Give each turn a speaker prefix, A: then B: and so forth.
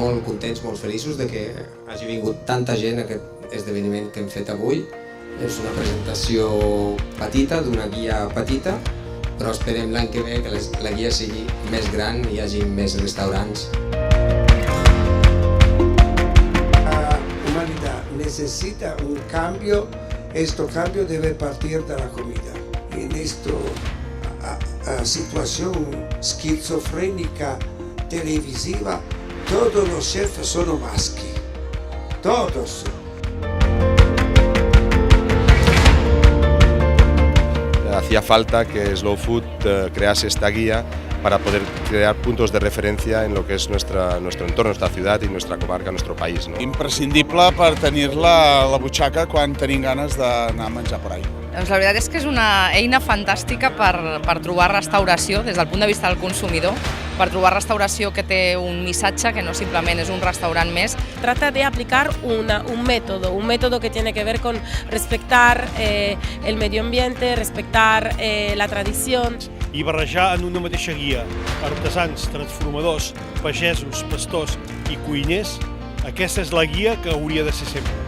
A: molt contents, molt feliços de que hagi vingut tanta gent a aquest esdeveniment que hem fet avui. És una presentació petita, d'una guia petita, però esperem l'any que ve que la guia sigui més gran i hi hagi més restaurants.
B: La humanidad necesita un cambio, este cambio debe partir de la comida. En esta situación esquizofrénica televisiva, todos los chefs son maschi, todos.
C: Hacía falta que Slow Food crease esta guía para poder crear puntos de referencia en lo que es nuestro entorno, nuestra ciudad y nuestra comarca, nuestro país. ¿No?
D: Imprescindible per tenir-la a la butxaca quan tenim ganes d'anar a menjar per ahí.
E: Doncs la veritat és que és una eina fantàstica per trobar restauració des del punt de vista del consumidor, per trobar restauració que té un missatge, que no simplement és un restaurant més.
F: Trata de aplicar un método que tiene que ver con respetar el medio ambiente, respetar la tradición.
G: I barrejar en una mateixa guia artesans, transformadors, pagesos, pastors i cuiners, aquesta és la guia que hauria de ser sempre.